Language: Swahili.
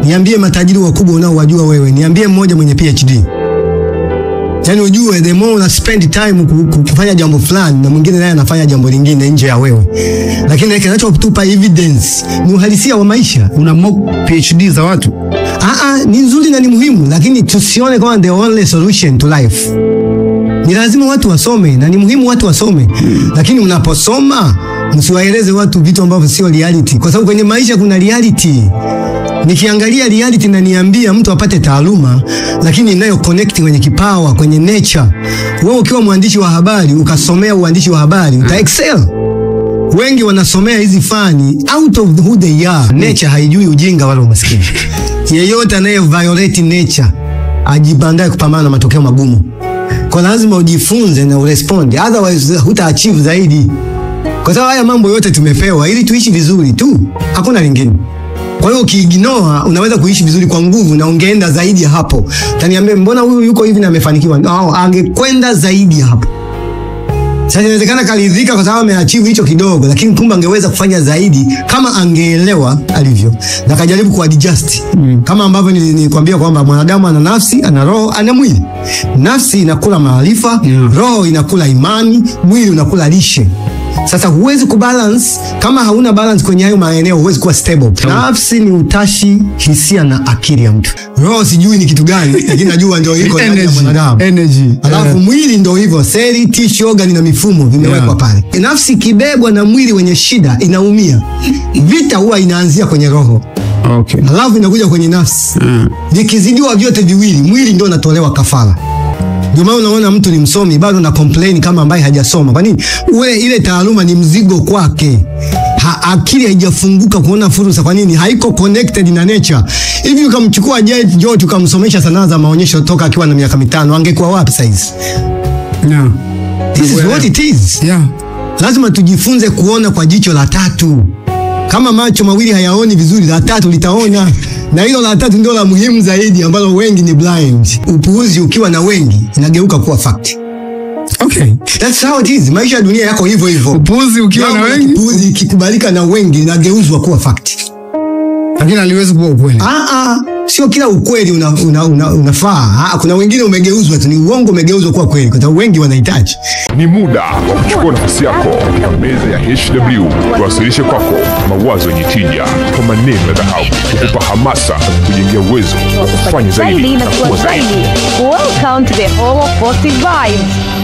Niambie matajiri wakubwa unaowajua wewe. Niambie mmoja mwenye PhD. Yani ujue the more una spend time kufanya jambo fulani na mwingine naye anafanya jambo lingine nje ya wewe. Lakini kinachokutupa evidence ni uhalisia wa maisha. Una mock PhD za watu. Ni nzuri na ni muhimu, lakini tusione kama the only solution to life. Ni lazima watu wasome na ni muhimu watu wasome. Lakini unaposoma msiwaeleze watu vitu ambavyo sio reality, kwa sababu kwenye maisha kuna reality. Nikiangalia reality na niambia mtu apate taaluma, lakini inayo connect kwenye kipawa, kwenye nature. Wewe ukiwa mwandishi wa habari, ukasomea uandishi wa habari, uta excel. Wengi wanasomea hizi fani out of who they are. Nature haijui ujinga wala umaskini. Yeyote anaye violate nature ajibandae kupambana na matokeo magumu. Kwa lazima ujifunze na urespond, otherwise huta achieve zaidi. Kwa sababu haya mambo yote tumepewa ili tuishi vizuri tu, hakuna lingine. Kwa hiyo ukiignore unaweza kuishi vizuri kwa nguvu na ungeenda zaidi ya hapo. Taniambia mbona huyu yuko hivi na amefanikiwa? Angekwenda zaidi ya hapo. Sasa inawezekana karidhika kwa sababu ameachieve hicho kidogo, lakini kumbe angeweza kufanya zaidi kama angeelewa alivyo na kajaribu kuadjust. Kama ambavyo nilikwambia kwamba mwanadamu ana nafsi, ana roho, ana mwili. Nafsi inakula maarifa, roho inakula imani, mwili unakula lishe. Sasa huwezi kubalance. Kama hauna balance kwenye hayo maeneo, huwezi kuwa stable. Nafsi ni utashi, hisia na akili ya mtu. Roho sijui ni kitu gani, lakini najua ndio iko ndani ya mwanadamu. Energy. Alafu mwili ndio hivyo, seli, tissue, organ na mifumo vimewekwa pale. Nafsi kibebwa na mwili wenye shida inaumia. Vita huwa inaanzia kwenye roho. Okay. Alafu inakuja kwenye nafsi. Vikizidiwa vyote viwili, mwili ndio unatolewa kafara. Ndio maana unaona mtu ni msomi bado na complain kama ambaye hajasoma. Kwa nini? Ile taaluma ni mzigo kwake. Akili haijafunguka kuona fursa. Kwa nini? Haiko connected na nature. Hivi ukamchukua Joe tukamsomesha sanaa za maonyesho toka akiwa na miaka 5, angekuwa wapi size? No. This is what it is. Yeah. Lazima tujifunze kuona kwa jicho la tatu. Kama macho mawili hayaoni vizuri, la tatu litaona. Na hilo la tatu ndio la muhimu zaidi ambalo wengi ni blind. Upuuzi ukiwa na wengi inageuka kuwa fact. Okay. That's how it is. Maisha ya dunia yako hivyo hivyo. Upuuzi ukiwa na wengi, upuuzi kikubalika na wengi inageuzwa kuwa fact. Lakini haliwezi kuwa ukweli. Sio kila ukweli unafaa. Kuna wengine umegeuzwa tu, ni uongo umegeuzwa kuwa kweli kwa sababu wengi wanahitaji. Ni muda wa kuchukua nafasi yako katika meza ya HW, tuwasilishe kwako mawazo yenye tija kwa maneno ya dhahabu, kukupa hamasa na kujengea uwezo wa kufanya zaidi na kuwa zaidi. Welcome to the home of positive vibes.